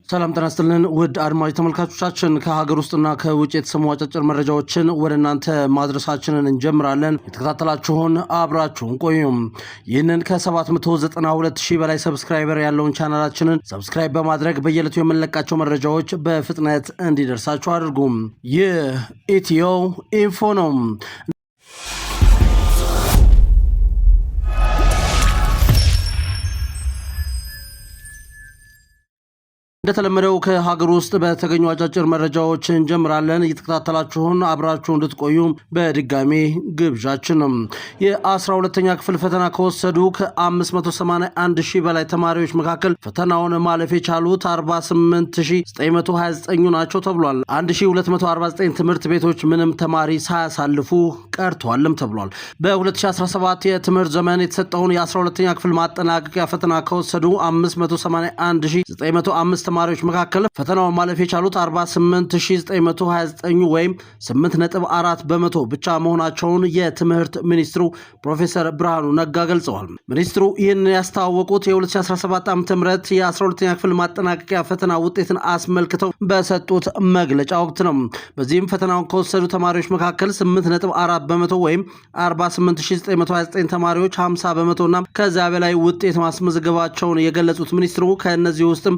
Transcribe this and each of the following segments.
ሰላም ጤና ይስጥልን ውድ አድማጭ ተመልካቾቻችን ከሀገር ውስጥና ከውጭ የተሰሙ አጫጭር መረጃዎችን ወደ እናንተ ማድረሳችንን እንጀምራለን። የተከታተላችሁን አብራችሁን ቆዩም። ይህንን ከ792,000 በላይ ሰብስክራይበር ያለውን ቻናላችንን ሰብስክራይብ በማድረግ በየዕለቱ የምንለቃቸው መረጃዎች በፍጥነት እንዲደርሳችሁ አድርጉም። ይህ ኢትዮ ኢንፎ ነው። እንደተለመደው ከሀገር ውስጥ በተገኙ አጫጭር መረጃዎች እንጀምራለን። እየተከታተላችሁን አብራችሁ እንድትቆዩ በድጋሚ ግብዣችን ነው። የ12ኛ ክፍል ፈተና ከወሰዱ ከ581,000 በላይ ተማሪዎች መካከል ፈተናውን ማለፍ የቻሉት 48,929 ናቸው ተብሏል። 1249 ትምህርት ቤቶች ምንም ተማሪ ሳያሳልፉ ቀርተዋልም ተብሏል። በ2017 የትምህርት ዘመን የተሰጠውን የ12ኛ ክፍል ማጠናቀቂያ ፈተና ከወሰዱ 581,905 ተማሪዎች መካከል ፈተናውን ማለፍ የቻሉት 48,929 ወይም 8.4 በመቶ ብቻ መሆናቸውን የትምህርት ሚኒስትሩ ፕሮፌሰር ብርሃኑ ነጋ ገልጸዋል። ሚኒስትሩ ይህን ያስተዋወቁት የ2017 ዓ.ም የ12ኛ ክፍል ማጠናቀቂያ ፈተና ውጤትን አስመልክተው በሰጡት መግለጫ ወቅት ነው። በዚህም ፈተናውን ከወሰዱ ተማሪዎች መካከል 8.4 በመቶ ወይም 48,929 ተማሪዎች 50 በመቶና ከዚያ በላይ ውጤት ማስመዝገባቸውን የገለጹት ሚኒስትሩ ከእነዚህ ውስጥም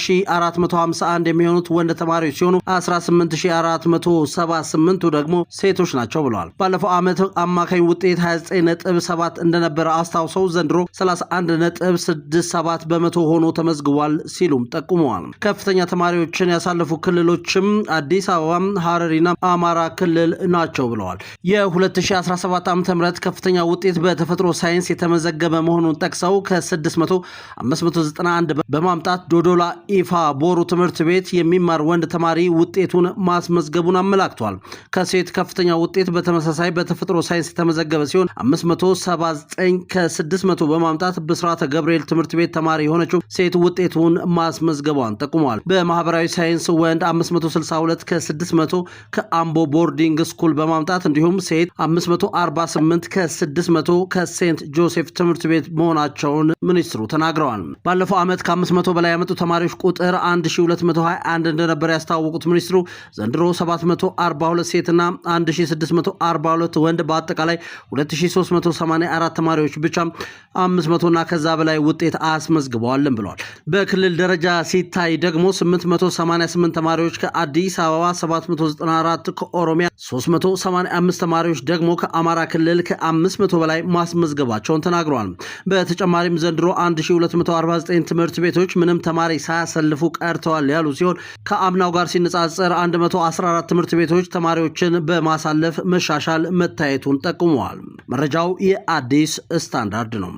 30,451 የሚሆኑት ወንድ ተማሪዎች ሲሆኑ 18,478ቱ ደግሞ ሴቶች ናቸው ብለዋል። ባለፈው ዓመት አማካኝ ውጤት 29.7 እንደነበረ አስታውሰው ዘንድሮ 31.67 በመቶ ሆኖ ተመዝግቧል ሲሉም ጠቁመዋል። ከፍተኛ ተማሪዎችን ያሳለፉ ክልሎችም አዲስ አበባ፣ ሐረሪና አማራ ክልል ናቸው ብለዋል። የ2017 ዓ.ም ከፍተኛ ውጤት በተፈጥሮ ሳይንስ የተመዘገበ መሆኑን ጠቅሰው ከ6,591 በማምጣት ዶዶላ ኢፋ ቦሩ ትምህርት ቤት የሚማር ወንድ ተማሪ ውጤቱን ማስመዝገቡን አመላክቷል። ከሴት ከፍተኛ ውጤት በተመሳሳይ በተፈጥሮ ሳይንስ የተመዘገበ ሲሆን 579 ከ600 በማምጣት ብስራተ ገብርኤል ትምህርት ቤት ተማሪ የሆነችው ሴት ውጤቱን ማስመዝገቧን ጠቁመዋል። በማህበራዊ ሳይንስ ወንድ 562 ከ600 ከአምቦ ቦርዲንግ ስኩል በማምጣት እንዲሁም ሴት 548 ከ600 ከሴንት ጆሴፍ ትምህርት ቤት መሆናቸውን ሚኒስትሩ ተናግረዋል። ባለፈው ዓመት ከ500 በላይ ያመጡ ተማሪዎች ቁጥር 1221 እንደነበር ያስታወቁት ሚኒስትሩ ዘንድሮ 742 ሴትና 1642 ወንድ በአጠቃላይ 2384 ተማሪዎች ብቻ 500 እና ከዛ በላይ ውጤት አስመዝግበዋል ብለዋል። በክልል ደረጃ ሲታይ ደግሞ 888 ተማሪዎች ከአዲስ አበባ፣ 794 ከኦሮሚያ፣ 385 ተማሪዎች ደግሞ ከአማራ ክልል ከ500 በላይ ማስመዝገባቸውን ተናግረዋል። በተጨማሪም ዘንድሮ 1249 ትምህርት ቤቶች ምንም ተማሪ ሳያሰልፉ ቀርተዋል ያሉ ሲሆን ከአምናው ጋር ሲነጻጸር 114 ትምህርት ቤቶች ተማሪዎችን በማሳለፍ መሻሻል መታየቱን ጠቁመዋል። መረጃው የአዲስ ስታንዳርድ ነው።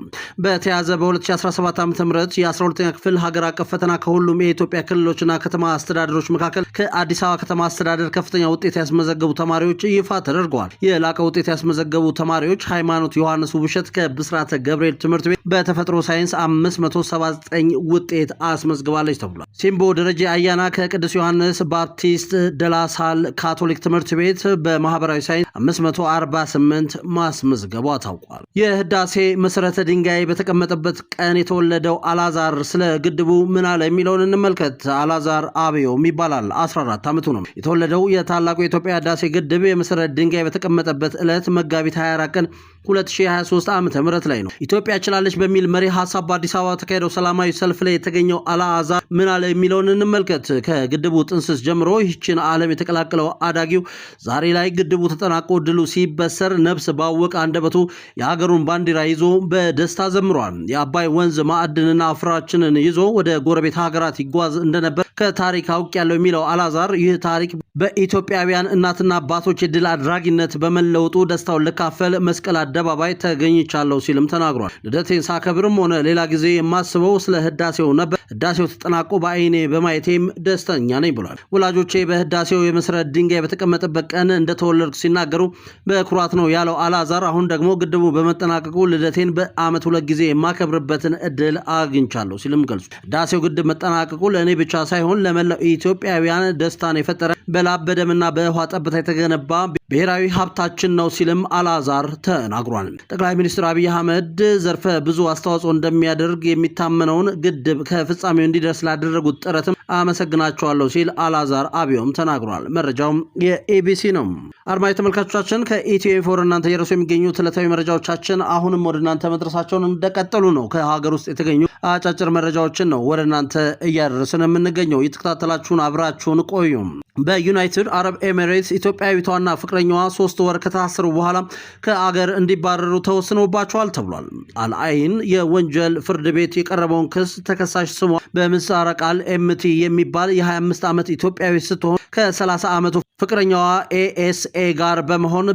በተያዘ በ2017 ዓ.ም የ12ኛ ክፍል ሀገር አቀፍ ፈተና ከሁሉም የኢትዮጵያ ክልሎችና ከተማ አስተዳደሮች መካከል ከአዲስ አበባ ከተማ አስተዳደር ከፍተኛ ውጤት ያስመዘገቡ ተማሪዎች ይፋ ተደርገዋል። የላቀ ውጤት ያስመዘገቡ ተማሪዎች ሃይማኖት ዮሐንስ ውብሸት ከብስራተ ገብርኤል ትምህርት ቤት በተፈጥሮ ሳይንስ 579 ውጤት አስመዝግባለች ተብሏል። ሲምቦ ደረጀ አያና ከቅዱስ ዮሐንስ ባፕቲስት ደላሳል ካቶሊክ ትምህርት ቤት በማህበራዊ ሳይንስ 548 ማስመዝገቧ ታውቋል። የህዳሴ መሰረተ ድንጋይ በተቀመጠበት ቀን የተወለደው አላዛር ስለ ግድቡ ምን አለ የሚለውን እንመልከት። አላዛር አብዮም ይባላል። 14 ዓመቱ ነው። የተወለደው የታላቁ የኢትዮጵያ ህዳሴ ግድብ የመሰረት ድንጋይ በተቀመጠበት ዕለት መጋቢት 24 ቀን 2023 ዓ.ም ላይ ነው። ኢትዮጵያ ችላለች በሚል መሪ ሐሳብ በአዲስ አበባ ተካሄደው ሰላማዊ ሰልፍ ላይ የተገኘው አላዛር ምን አለ የሚለውን እንመልከት። ከግድቡ ጥንስስ ጀምሮ ይህችን ዓለም የተቀላቀለው አዳጊው ዛሬ ላይ ግድቡ ተጠናቆ ድሉ ሲበሰር ነፍስ ባወቀ አንደበቱ የሀገሩን ባንዲራ ይዞ በደስታ ዘምሯል። የአባይ ወንዝ ማዕድንና አፍራችንን ይዞ ወደ ጎረቤት ሀገራት ይጓዝ እንደነበር ከታሪክ አውቅ ያለው የሚለው አላዛር ይህ ታሪክ በኢትዮጵያውያን እናትና አባቶች የድል አድራጊነት በመለወጡ ደስታውን ልካፈል መስቀል አደባባይ ተገኝቻለሁ ሲልም ተናግሯል። ልደቴን ሳከብርም ሆነ ሌላ ጊዜ የማስበው ስለ ህዳሴው ነበር። ህዳሴው ተጠናቆ በአይኔ በማየቴም ደስተኛ ነኝ ብሏል። ወላጆቼ በህዳሴው የመሰረት ድንጋይ በተቀመጠበት ቀን እንደተወለድኩ ሲናገሩ በኩራት ነው ያለው አላዛር አሁን ደግሞ ግድቡ በመጠናቀቁ ልደቴን በአመት 2 ጊዜ የማከብርበትን እድል አግኝቻለሁ ሲልም ገልጿል። ህዳሴው ግድብ መጠናቀቁ ለእኔ ብቻ ሳይሆን ሳይሆን ለመላው ኢትዮጵያውያን ደስታን የፈጠረ በላብ በደምና በውሃ ጠብታ የተገነባ ብሔራዊ ሀብታችን ነው ሲልም አልዓዛር ተናግሯል። ጠቅላይ ሚኒስትር አብይ አህመድ ዘርፈ ብዙ አስተዋጽኦ እንደሚያደርግ የሚታመነውን ግድብ ከፍጻሜው እንዲደርስ ላደረጉት ጥረትም አመሰግናቸዋለሁ ሲል አልዓዛር አብዮም ተናግሯል። መረጃውም የኤቢሲ ነው። አድማጭ ተመልካቾቻችን ከኢትዮ ኢንፎ እናንተ የረሱ የሚገኙ ዕለታዊ መረጃዎቻችን አሁንም ወደ እናንተ መድረሳቸውን እንደቀጠሉ ነው። ከሀገር ውስጥ የተገኙ አጫጭር መረጃዎችን ነው ወደ እናንተ እያደረስን የምንገኘው። የተከታተላችሁን አብራችሁን ቆዩ። በዩናይትድ አረብ ኤሚሬትስ ኢትዮጵያዊቷና ፍቅረኛዋ 3 ወር ከታሰሩ በኋላ ከአገር እንዲባረሩ ተወስኖባቸዋል ተብሏል። አልአይን የወንጀል ፍርድ ቤት የቀረበውን ክስ ተከሳሽ ስሟ በምህጻረ ቃል ኤምቲ የሚባል የ25 ዓመት ኢትዮጵያዊ ስትሆን ከ30 ዓመቱ ፍቅረኛዋ ኤኤስኤ ጋር በመሆን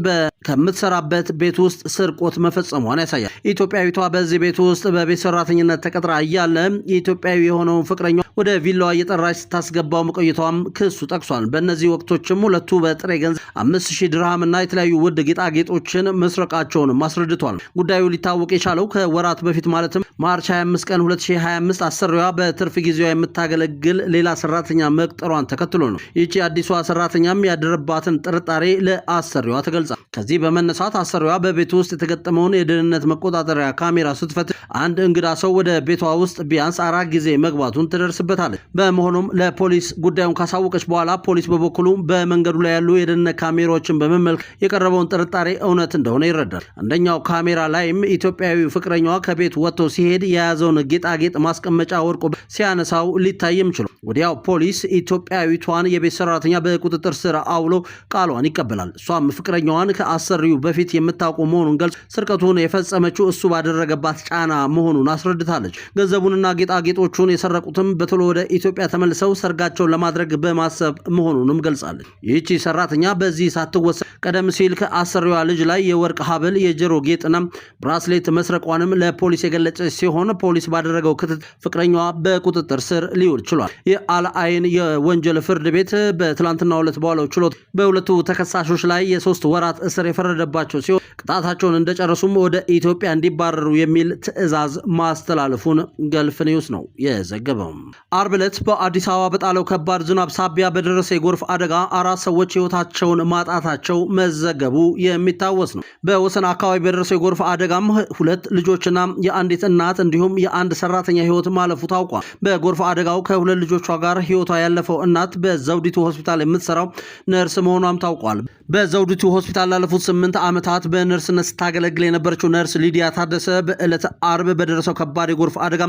ከምትሰራበት ቤት ውስጥ ስርቆት መፈጸሟን ያሳያል። ኢትዮጵያዊቷ በዚህ ቤት ውስጥ በቤት ሰራተኝነት ተቀጥራ እያለ ኢትዮጵያዊ የሆነውን ፍቅረኛዋ ወደ ቪላዋ እየጠራች ስታስገባው መቆየቷም ክሱ ጠቅሷል። በእነዚህ ወቅቶችም ሁለቱ በጥሬ ገንዘብ 5000 ድርሃም እና የተለያዩ ውድ ጌጣጌጦችን መስረቃቸውንም አስረድቷል። ጉዳዩ ሊታወቅ የቻለው ከወራት በፊት ማለትም ማርች 25 ቀን 2025 አሰሪዋ በትርፍ ጊዜዋ የምታገለግል ሌላ ሰራተኛ መቅጠሯን ተከትሎ ነው። ይህቺ አዲሷ ሰራተኛም ያደረባትን ጥርጣሬ ለአሰሪዋ ተገልጿል። ከዚህ በመነሳት አሰሪዋ በቤቱ ውስጥ የተገጠመውን የደህንነት መቆጣጠሪያ ካሜራ ስትፈትሽ አንድ እንግዳ ሰው ወደ ቤቷ ውስጥ ቢያንስ 4 ጊዜ መግባቱን ትደርስበታለች። በመሆኑም ለፖሊስ ጉዳዩን ካሳወቀች በኋላ ፖሊስ በበኩሉ በመንገዱ ላይ ያሉ የደህንነት ካሜራዎችን በመመልከት የቀረበውን ጥርጣሬ እውነት እንደሆነ ይረዳል። አንደኛው ካሜራ ላይም ኢትዮጵያዊ ፍቅረኛዋ ከቤት ወጥቶ ሲሄድ የያዘውን ጌጣጌጥ ማስቀመጫ ወርቆ ሲያነሳው ሊታይም ችሏል። ወዲያው ፖሊስ ኢትዮጵያዊቷን የቤት ሰራተኛ በቁጥጥር ስር አውሎ ቃሏን ይቀበላል። እሷም ፍቅረኛዋን ከአሰሪው በፊት የምታውቁ መሆኑን ገልጾ ስርቀቱን የፈጸመችው እሱ ባደረገባት ጫና መሆኑን አስረድታለች። ገንዘቡንና ጌጣጌጦቹን የሰረቁትም በቶሎ ወደ ኢትዮጵያ ተመልሰው ሰርጋቸውን ለማድረግ በማሰብ መሆኑንም ገልጻለች። ይህቺ ሰራተኛ በዚህ ሳትወሰን ቀደም ሲል ከአሰሪዋ ልጅ ላይ የወርቅ ሀብል፣ የጆሮ ጌጥና ብራስሌት መስረቋንም ለፖሊስ የገለጸች ሲሆን ፖሊስ ባደረገው ክትትል ፍቅረኛዋ በቁጥጥር ስር ሊውል ችሏል። የአልአይን የወንጀል ፍርድ ቤት በትላንትናው ዕለት በዋለው ችሎት በሁለቱ ተከሳሾች ላይ የ3 ወራት እስር የፈረደባቸው ሲሆን ቅጣታቸውን እንደጨረሱም ወደ ኢትዮጵያ እንዲባረሩ የሚል ትዕዛዝ ማስተላለፉን ገልፍ ኒውስ ነው የዘገበው። አርብ ዕለት በአዲስ አበባ በጣለው ከባድ ዝናብ ሳቢያ በደረሰ የጎርፍ አደጋ 4 ሰዎች ሕይወታቸውን ማጣታቸው መዘገቡ የሚታወስ ነው። በወሰን አካባቢ በደረሰው የጎርፍ አደጋም 2 ልጆችና የአንዲት እናት እንዲሁም የአንድ ሰራተኛ ሕይወት ማለፉ ታውቋል። በጎርፍ አደጋው ከ2 ልጆቿ ጋር ሕይወቷ ያለፈው እናት በዘውዲቱ ሆስፒታል የምትሰራው ነርስ መሆኗም ታውቋል። በዘውዲቱ ሆስፒታል ላለፉት 8 ዓመታት በነርስነት ስታገለግል የነበረችው ነርስ ሊዲያ ታደሰ በዕለተ አርብ በደረሰው ከባድ የጎርፍ አደጋ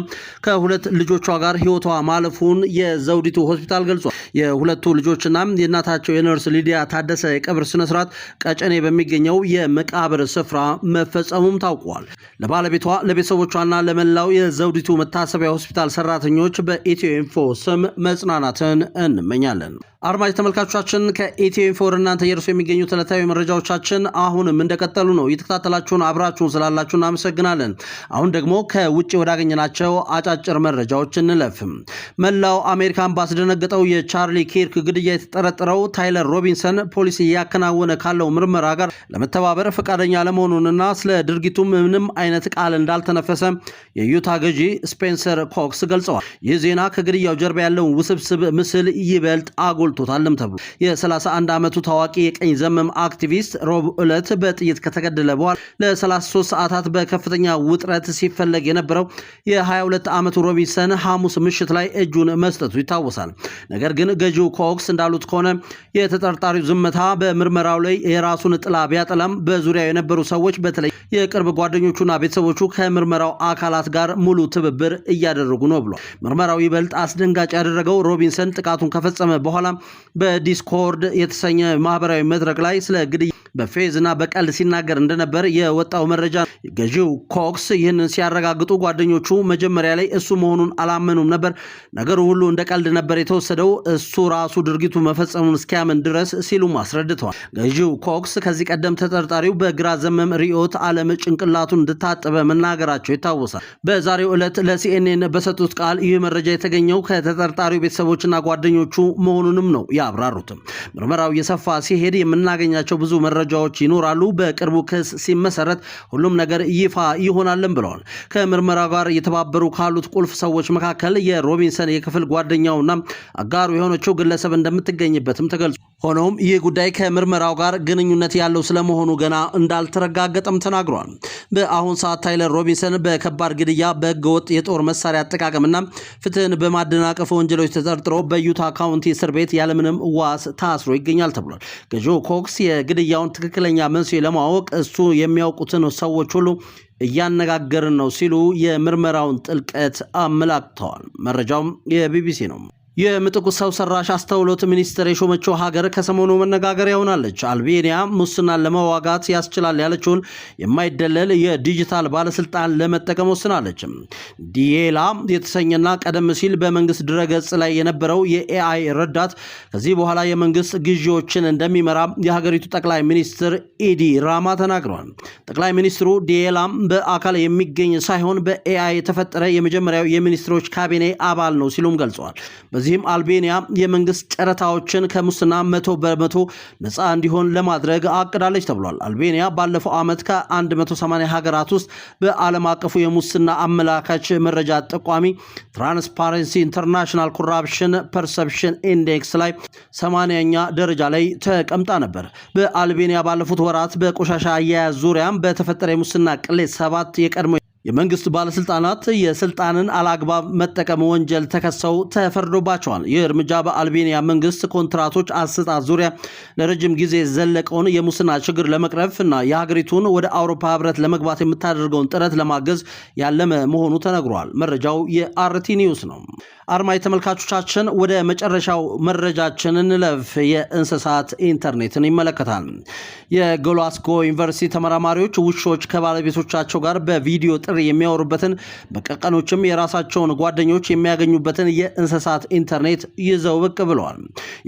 ከ2 ልጆቿ ጋር ሕይወቷ ማለፉን የዘውዲቱ ሆስፒታል ገልጿል። የሁለቱ ልጆችና የእናታቸው የነርስ ሊዲያ ታደሰ የቀብር ስነስርዓት ቀጨኔ በሚገኘው የመቃብር ስፍራ መፈጸሙም ታውቋል። ለባለቤቷ ለቤተሰቦቿና ለመላው የዘውዲቱ መታሰቢያ ሆስፒታል ሰራተኞች በኢትዮ ኢንፎ ስም መጽናናትን እንመኛለን። አድማጭ ተመልካቾቻችን ከኢትዮ ኢንፎ እናንተ የርሱ የሚገኙ ዕለታዊ መረጃዎቻችን አሁንም እንደቀጠሉ ነው። የተከታተላችሁን አብራችሁን ስላላችሁ እናመሰግናለን። አሁን ደግሞ ከውጭ ወዳገኘናቸው አጫጭር መረጃዎች እንለፍ። መላው አሜሪካን ባስደነገጠው የቻርሊ ኪርክ ግድያ የተጠረጠረው ታይለር ሮቢንሰን ፖሊስ እያከናወነ ካለው ምርመራ ጋር ለመተባበር ፈቃደኛ ለመሆኑንና ስለ ድርጊቱ ምንም አይነት ቃል እንዳልተነፈሰ የዩታ ገዢ ስፔንሰር ኮክስ ገልጸዋል። ይህ ዜና ከግድያው ጀርባ ያለውን ውስብስብ ምስል ይበልጥ አጎልቶታልም ተብሎ የ31 ዓመቱ ታዋቂ የቀኝ ዘመም አክቲቪስት ሮብ ዕለት በጥይት ከተገደለ በኋላ ለ33 ሰዓታት በከፍተኛ ውጥረት ሲፈለግ የነበረው የ22 ዓመቱ ሮቢንሰን ሐሙስ ምሽት ላይ እጁን መስጠቱ ይታወሳል። ነገር ግን ገዢው ኮክስ እንዳሉት ከሆነ የተጠርጣሪው ዝምታ በምርመራው ላይ የራሱን ጥላ ቢያጠላም በዙሪያው የነበሩ ሰዎች በተለይ የቅርብ ጓደኞቹና ቤተሰቦቹ ከምርመራው አካላት ጋር ሙሉ ትብብር እያደረጉ ነው ብሏል። ምርመራው ይበልጥ አስደንጋጭ ያደረገው ሮቢንሰን ጥቃቱን ከፈጸመ በኋላ በዲስኮርድ የተሰኘ ማህበራዊ መድረክ ላይ ስለ ግድያ በፌዝና በቀልድ ሲናገር እንደነበር የወጣው መረጃ። ገዢው ኮክስ ይህንን ሲያረጋግጡ ጓደኞቹ መጀመሪያ ላይ እሱ መሆኑን አላመኑም ነበር፣ ነገሩ ሁሉ እንደ ቀልድ ነበር የተወሰደው፣ እሱ ራሱ ድርጊቱ መፈጸሙን እስኪያምን ድረስ ሲሉም አስረድተዋል። ገዢው ኮክስ ከዚህ ቀደም ተጠርጣሪው በግራ ዘመም ርዕዮተ ዓለም ዓለም ጭንቅላቱን እንድታጠበ መናገራቸው ይታወሳል። በዛሬው ዕለት ለሲኤንኤን በሰጡት ቃል ይህ መረጃ የተገኘው ከተጠርጣሪው ቤተሰቦችና ጓደኞቹ መሆኑንም ነው ያብራሩት። ምርመራው እየሰፋ ሲሄድ የምናገኛቸው ብዙ መረጃዎች ይኖራሉ። በቅርቡ ክስ ሲመሰረት ሁሉም ነገር ይፋ ይሆናልን ብለዋል። ከምርመራው ጋር እየተባበሩ ካሉት ቁልፍ ሰዎች መካከል የሮቢንሰን የክፍል ጓደኛውና አጋሩ የሆነችው ግለሰብ እንደምትገኝበትም ተገልጿል። ሆኖም ይህ ጉዳይ ከምርመራው ጋር ግንኙነት ያለው ስለመሆኑ ገና እንዳልተረጋገጠም ተናግሯል። በአሁን ሰዓት ታይለር ሮቢንሰን በከባድ ግድያ፣ በህገወጥ የጦር መሳሪያ አጠቃቀምና ፍትህን በማደናቀፍ ወንጀሎች ተጠርጥሮ በዩታ ካውንቲ እስር ቤት ያለምንም ዋስ ታስሮ ይገኛል ተብሏል። ገዢው ኮክስ የግድያውን ትክክለኛ መንስኤ ለማወቅ እሱ የሚያውቁትን ሰዎች ሁሉ እያነጋገርን ነው ሲሉ የምርመራውን ጥልቀት አመላክተዋል። መረጃውም የቢቢሲ ነው። የምጥቁ ሰው ሰራሽ አስተውሎት ሚኒስትር የሾመችው ሀገር ከሰሞኑ መነጋገሪያ ሆናለች። አልቤኒያ ሙስናን ለመዋጋት ያስችላል ያለችውን የማይደለል የዲጂታል ባለስልጣን ለመጠቀም ወስናለች። ዲዬላ የተሰኘና ቀደም ሲል በመንግስት ድረገጽ ላይ የነበረው የኤአይ ረዳት ከዚህ በኋላ የመንግስት ግዢዎችን እንደሚመራ የሀገሪቱ ጠቅላይ ሚኒስትር ኢዲ ራማ ተናግረዋል። ጠቅላይ ሚኒስትሩ ዲዬላም በአካል የሚገኝ ሳይሆን በኤአይ የተፈጠረ የመጀመሪያው የሚኒስትሮች ካቢኔ አባል ነው ሲሉም ገልጸዋል። በዚህም አልቤኒያ የመንግስት ጨረታዎችን ከሙስና 100% ነፃ እንዲሆን ለማድረግ አቅዳለች ተብሏል። አልቤኒያ ባለፈው ዓመት ከ180 ሀገራት ውስጥ በዓለም አቀፉ የሙስና አመላካች መረጃ ጠቋሚ ትራንስፓረንሲ ኢንተርናሽናል ኮራፕሽን ፐርሰፕሽን ኢንዴክስ ላይ 80ኛ ደረጃ ላይ ተቀምጣ ነበር። በአልቤኒያ ባለፉት ወራት በቆሻሻ አያያዝ ዙሪያም በተፈጠረ የሙስና ቅሌት 7 የቀድሞ የመንግስት ባለስልጣናት የስልጣንን አላግባብ መጠቀም ወንጀል ተከሰው ተፈርዶባቸዋል። ይህ እርምጃ በአልቤኒያ መንግስት ኮንትራቶች አሰጣጥ ዙሪያ ለረጅም ጊዜ ዘለቀውን የሙስና ችግር ለመቅረፍ እና የሀገሪቱን ወደ አውሮፓ ህብረት ለመግባት የምታደርገውን ጥረት ለማገዝ ያለመ መሆኑ ተነግሯል። መረጃው የአርቲ ኒውስ ነው። አድማጭ ተመልካቾቻችን ወደ መጨረሻው መረጃችን እንለፍ። የእንስሳት ኢንተርኔትን ይመለከታል። የግላስጎ ዩኒቨርሲቲ ተመራማሪዎች ውሾች ከባለቤቶቻቸው ጋር በቪዲዮ ጥሪ የሚያወሩበትን በቀቀኖችም የራሳቸውን ጓደኞች የሚያገኙበትን የእንስሳት ኢንተርኔት ይዘው ብቅ ብለዋል።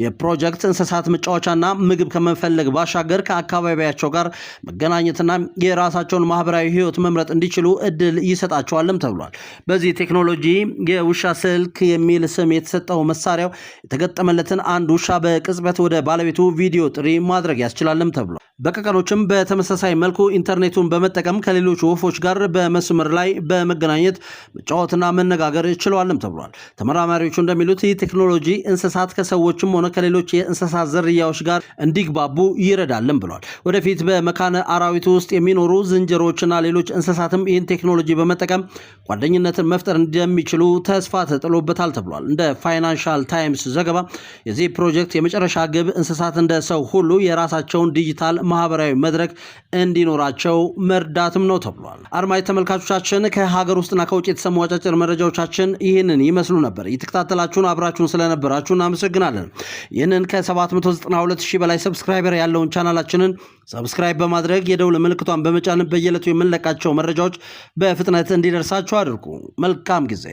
የፕሮጀክት እንስሳት መጫወቻና ምግብ ከመፈለግ ባሻገር ከአካባቢያቸው ጋር መገናኘትና የራሳቸውን ማህበራዊ ህይወት መምረጥ እንዲችሉ እድል ይሰጣቸዋልም ተብሏል። በዚህ ቴክኖሎጂ የውሻ ስልክ የሚል ስም የተሰጠው መሳሪያው የተገጠመለትን አንድ ውሻ በቅጽበት ወደ ባለቤቱ ቪዲዮ ጥሪ ማድረግ ያስችላልም ተብሏል። በቀቀኖችም በተመሳሳይ መልኩ ኢንተርኔቱን በመጠቀም ከሌሎች ወፎች ጋር በመስመር ላይ በመገናኘት መጫወትና መነጋገር ችለዋልም ተብሏል። ተመራማሪዎቹ እንደሚሉት ይህ ቴክኖሎጂ እንስሳት ከሰዎችም ሆነ ከሌሎች የእንስሳት ዝርያዎች ጋር እንዲግባቡ ይረዳልም ብሏል። ወደፊት በመካነ አራዊት ውስጥ የሚኖሩ ዝንጀሮችና ሌሎች እንስሳትም ይህን ቴክኖሎጂ በመጠቀም ጓደኝነትን መፍጠር እንደሚችሉ ተስፋ ተጥሎበታል ተብሏል። እንደ ፋይናንሻል ታይምስ ዘገባ የዚህ ፕሮጀክት የመጨረሻ ግብ እንስሳት እንደ ሰው ሁሉ የራሳቸውን ዲጂታል ማህበራዊ መድረክ እንዲኖራቸው መርዳትም ነው ተብሏል። አድማጭ ተመልካቾቻችን ከሀገር ውስጥና ከውጭ የተሰሙ አጫጭር መረጃዎቻችን ይህንን ይመስሉ ነበር። የተከታተላችሁን አብራችሁን ስለነበራችሁ እናመሰግናለን። ይህንን ከ792,000 በላይ ሰብስክራይበር ያለውን ቻናላችንን ሰብስክራይብ በማድረግ የደውል ምልክቷን በመጫን በየዕለቱ የምንለቃቸው መረጃዎች በፍጥነት እንዲደርሳችሁ አድርጉ። መልካም ጊዜ